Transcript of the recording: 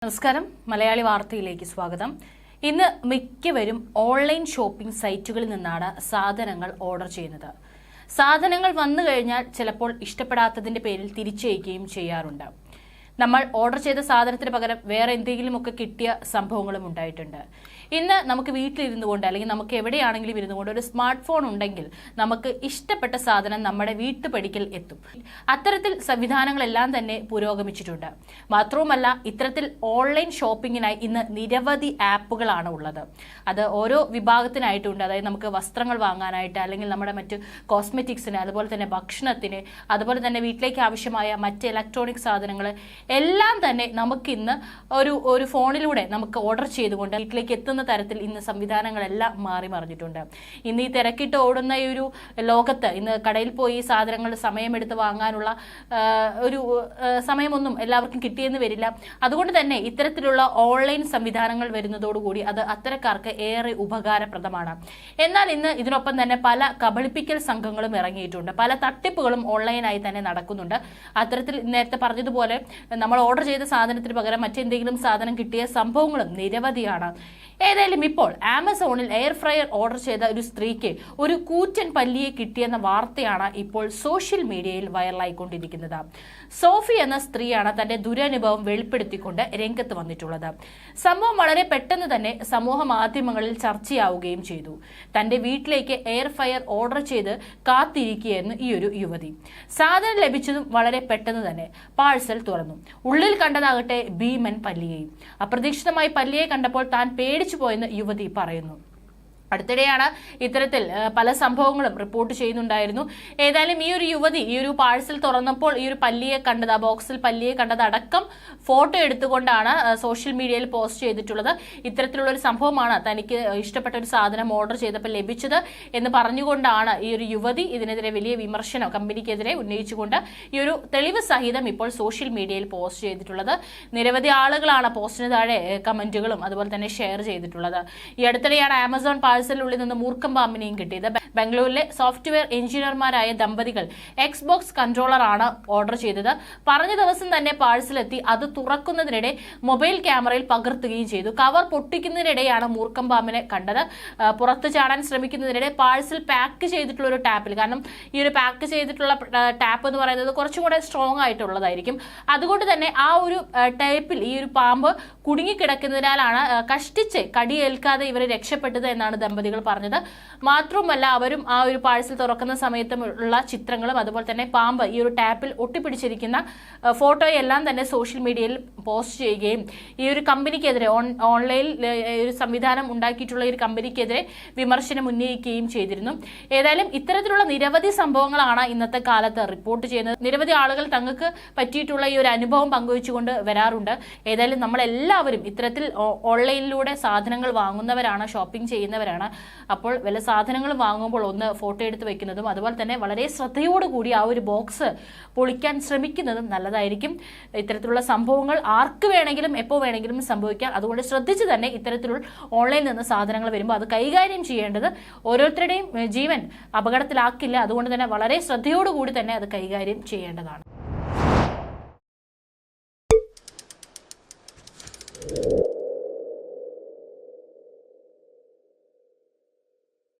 നമസ്കാരം, മലയാളി വാർത്തയിലേക്ക് സ്വാഗതം. ഇന്ന് മിക്കവരും ഓൺലൈൻ ഷോപ്പിംഗ് സൈറ്റുകളിൽ നിന്നാണ് സാധനങ്ങൾ ഓർഡർ ചെയ്യുന്നത്. സാധനങ്ങൾ വന്നു കഴിഞ്ഞാൽ ചിലപ്പോൾ ഇഷ്ടപ്പെടാത്തതിന്റെ പേരിൽ തിരിച്ചയക്കുകയും ചെയ്യാറുണ്ട്. നമ്മൾ ഓർഡർ ചെയ്ത സാധനത്തിന് പകരം വേറെ എന്തെങ്കിലുമൊക്കെ കിട്ടിയ സംഭവങ്ങളും ഉണ്ടായിട്ടുണ്ട്. ഇന്ന് നമുക്ക് വീട്ടിലിരുന്നു കൊണ്ട് അല്ലെങ്കിൽ നമുക്ക് എവിടെയാണെങ്കിലും ഇരുന്നു കൊണ്ട് ഒരു സ്മാർട്ട് ഫോൺ ഉണ്ടെങ്കിൽ നമുക്ക് ഇഷ്ടപ്പെട്ട സാധനം നമ്മുടെ വീട്ടുപടിക്കൽ എത്തും. അത്തരത്തിൽ സംവിധാനങ്ങളെല്ലാം തന്നെ പുരോഗമിച്ചിട്ടുണ്ട്. മാത്രവുമല്ല, ഇത്തരത്തിൽ ഓൺലൈൻ ഷോപ്പിങ്ങിനായി ഇന്ന് നിരവധി ആപ്പുകളാണ് ഉള്ളത്. അത് ഓരോ വിഭാഗത്തിനായിട്ടുണ്ട്. അതായത് നമുക്ക് വസ്ത്രങ്ങൾ വാങ്ങാനായിട്ട്, അല്ലെങ്കിൽ നമ്മുടെ മറ്റ് കോസ്മെറ്റിക്സിന്, അതുപോലെ തന്നെ ഭക്ഷണത്തിന്, അതുപോലെ തന്നെ വീട്ടിലേക്ക് ആവശ്യമായ മറ്റ് ഇലക്ട്രോണിക് സാധനങ്ങൾ എല്ലാം തന്നെ നമുക്കിന്ന് ഒരു ഫോണിലൂടെ നമുക്ക് ഓർഡർ ചെയ്തുകൊണ്ട് വീട്ടിലേക്ക് എത്തുന്ന തരത്തിൽ ഇന്ന് സംവിധാനങ്ങളെല്ലാം മാറി മറിഞ്ഞിട്ടുണ്ട്. ഇന്ന് ഈ തിരക്കിട്ട് ഓടുന്ന ഈ ഒരു ലോകത്ത് ഇന്ന് കടയിൽ പോയി സാധനങ്ങൾ സമയമെടുത്ത് വാങ്ങാനുള്ള ഒരു സമയമൊന്നും എല്ലാവർക്കും കിട്ടിയെന്ന് വരില്ല. അതുകൊണ്ട് തന്നെ ഇത്തരത്തിലുള്ള ഓൺലൈൻ സംവിധാനങ്ങൾ വരുന്നതോടുകൂടി അത് അത്തരക്കാർക്ക് ഏറെ ഉപകാരപ്രദമാണ്. എന്നാൽ ഇന്ന് ഇതിനൊപ്പം തന്നെ പല കബളിപ്പിക്കൽ സംഘങ്ങളും ഇറങ്ങിയിട്ടുണ്ട്. പല തട്ടിപ്പുകളും ഓൺലൈനായി തന്നെ നടക്കുന്നുണ്ട്. അത്തരത്തിൽ നേരത്തെ പറഞ്ഞതുപോലെ നമ്മൾ ഓർഡർ ചെയ്ത സാധനത്തിന് പകരം മറ്റെന്തെങ്കിലും സാധനം കിട്ടിയ സംഭവങ്ങളും നിരവധിയാണ്. ഏതായാലും ഇപ്പോൾ ആമസോണിൽ എയർ ഫ്രയർ ഓർഡർ ചെയ്ത ഒരു സ്ത്രീക്ക് ഒരു കൂറ്റൻ പല്ലിയെ കിട്ടിയെന്ന വാർത്തയാണ് ഇപ്പോൾ സോഷ്യൽ മീഡിയയിൽ വൈറലായിക്കൊണ്ടിരിക്കുന്നത്. സോഫി എന്ന സ്ത്രീയാണ് തന്റെ ദുരനുഭവം വെളിപ്പെടുത്തിക്കൊണ്ട് രംഗത്ത് വന്നിട്ടുള്ളത്. സംഭവം വളരെ പെട്ടെന്ന് തന്നെ സമൂഹ മാധ്യമങ്ങളിൽ ചർച്ചയാവുകയും ചെയ്തു. തന്റെ വീട്ടിലേക്ക് എയർ ഫ്രയർ ഓർഡർ ചെയ്ത് കാത്തിരിക്കുകയായിരുന്നു ഈ ഒരു യുവതി. സാധനം ലഭിച്ചതും വളരെ പെട്ടെന്ന് തന്നെ പാഴ്സൽ തുറന്നു. ഉള്ളിൽ കണ്ടതാകട്ടെ ഭീമൻ പല്ലിയെയും. അപ്രതീക്ഷിതമായി പല്ലിയെ കണ്ടപ്പോൾ താൻ പേടിച്ചു പോയെന്ന് യുവതി പറയുന്നു. അടുത്തിടെയാണ് ഇത്തരത്തിൽ പല സംഭവങ്ങളും റിപ്പോർട്ട് ചെയ്യുന്നുണ്ടായിരുന്നു. ഏതായാലും ഈ ഒരു യുവതി ഈ ഒരു പാഴ്സൽ തുറന്നപ്പോൾ ഈ ഒരു പല്ലിയെ കണ്ടത്, ആ ബോക്സിൽ പല്ലിയെ കണ്ടത് അടക്കം ഫോട്ടോ എടുത്തുകൊണ്ടാണ് സോഷ്യൽ മീഡിയയിൽ പോസ്റ്റ് ചെയ്തിട്ടുള്ളത്. ഇത്തരത്തിലുള്ള ഒരു സംഭവമാണ് തനിക്ക് ഇഷ്ടപ്പെട്ട ഒരു സാധനം ഓർഡർ ചെയ്തപ്പോൾ ലഭിച്ചത് എന്ന് പറഞ്ഞുകൊണ്ടാണ് ഈ ഒരു യുവതി ഇതിനെതിരെ വലിയ വിമർശനം കമ്പനിക്കെതിരെ ഉന്നയിച്ചുകൊണ്ട് ഈ ഒരു തെളിവ് സഹിതം ഇപ്പോൾ സോഷ്യൽ മീഡിയയിൽ പോസ്റ്റ് ചെയ്തിട്ടുള്ളത്. നിരവധി ആളുകളാണ് പോസ്റ്റിന് താഴെ കമന്റുകളും അതുപോലെ തന്നെ ഷെയർ ചെയ്തിട്ടുള്ളത്. ഈ അടുത്തിടെയാണ് ആമസോൺ പാഴ്സലിനുള്ളിൽ നിന്ന് മൂർഖം പാമ്പിനെയും കിട്ടിയത്. ബംഗളൂരിലെ സോഫ്റ്റ്വെയർ എഞ്ചിനീയർമാരായ ദമ്പതികൾ എക്സ്ബോക്സ് കൺട്രോളർ ആണ് ഓർഡർ ചെയ്തത്. പറഞ്ഞ ദിവസം തന്നെ പാഴ്സൽ എത്തി. അത് തുറക്കുന്നതിനിടെ മൊബൈൽ ക്യാമറയിൽ പകർത്തുകയും ചെയ്തു. കവർ പൊട്ടിക്കുന്നതിനിടെയാണ് മൂർഖം പാമ്പിനെ കണ്ടത്. പുറത്ത് ചാടാൻ ശ്രമിക്കുന്നതിനിടെ പാഴ്സൽ പാക്ക് ചെയ്തിട്ടുള്ള ഒരു ടാപ്പിൽ, കാരണം ഈ ഒരു പാക്ക് ചെയ്തിട്ടുള്ള ടാപ്പ് എന്ന് പറയുന്നത് കുറച്ചും കൂടെ സ്ട്രോങ് ആയിട്ടുള്ളതായിരിക്കും. അതുകൊണ്ട് തന്നെ ആ ഒരു ടേപ്പിൽ ഈ ഒരു പാമ്പ് കുടുങ്ങിക്കിടക്കുന്നതിനാലാണ് കഷ്ടിച്ച് കടിയേൽക്കാതെ ഇവരെ രക്ഷപ്പെട്ടത് എന്നാണ് ദമ്പതികൾ പറഞ്ഞത്. മാത്രവുമല്ല, അവരും ആ ഒരു പാഴ്സൽ തുറക്കുന്ന സമയത്തുള്ള ചിത്രങ്ങളും അതുപോലെ തന്നെ പാമ്പ് ഈ ഒരു ടാപ്പിൽ ഒട്ടിപ്പിടിച്ചിരിക്കുന്ന ഫോട്ടോയെല്ലാം തന്നെ സോഷ്യൽ മീഡിയയിൽ പോസ്റ്റ് ചെയ്യുകയും ഈ ഒരു കമ്പനിക്കെതിരെ, ഓൺലൈനിൽ ഒരു സംവിധാനം ഉണ്ടാക്കിയിട്ടുള്ള ഈ ഒരു കമ്പനിക്കെതിരെ വിമർശനം ഉന്നയിക്കുകയും ചെയ്തിരുന്നു. ഏതായാലും ഇത്തരത്തിലുള്ള നിരവധി സംഭവങ്ങളാണ് ഇന്നത്തെ കാലത്ത് റിപ്പോർട്ട് ചെയ്യുന്നത്. നിരവധി ആളുകൾ തങ്ങൾക്ക് പറ്റിയിട്ടുള്ള ഈ ഒരു അനുഭവം പങ്കുവെച്ചുകൊണ്ട് വരാറുണ്ട്. ഏതായാലും നമ്മളെല്ലാവരും ഇത്തരത്തിൽ ഓൺലൈനിലൂടെ സാധനങ്ങൾ വാങ്ങുന്നവരാണ്, ഷോപ്പിംഗ് ചെയ്യുന്നവരാണ്. അപ്പോൾ വല്ല സാധനങ്ങൾ വാങ്ങുമ്പോൾ ഒന്ന് ഫോട്ടോ എടുത്ത് വെക്കുന്നതും അതുപോലെ തന്നെ വളരെ ശ്രദ്ധയോടുകൂടി ആ ഒരു ബോക്സ് പൊളിക്കാൻ ശ്രമിക്കുന്നതും നല്ലതായിരിക്കും. ഇത്തരത്തിലുള്ള സംഭവങ്ങൾ ആർക്ക് വേണമെങ്കിലും എപ്പോൾ വേണമെങ്കിലും സംഭവിക്കാം. അതുകൊണ്ട് ശ്രദ്ധിച്ച് തന്നെ ഇത്തരത്തിലുള്ള ഓൺലൈനിൽ നിന്ന് സാധനങ്ങൾ വരുമ്പോൾ അത് കൈകാര്യം ചെയ്യേണ്ടത് ഓരോരുത്തരുടെയും ജീവൻ അപകടത്തിലാക്കില്ല. അതുകൊണ്ട് തന്നെ വളരെ ശ്രദ്ധയോടുകൂടി തന്നെ അത് കൈകാര്യം ചെയ്യേണ്ടതാണ്.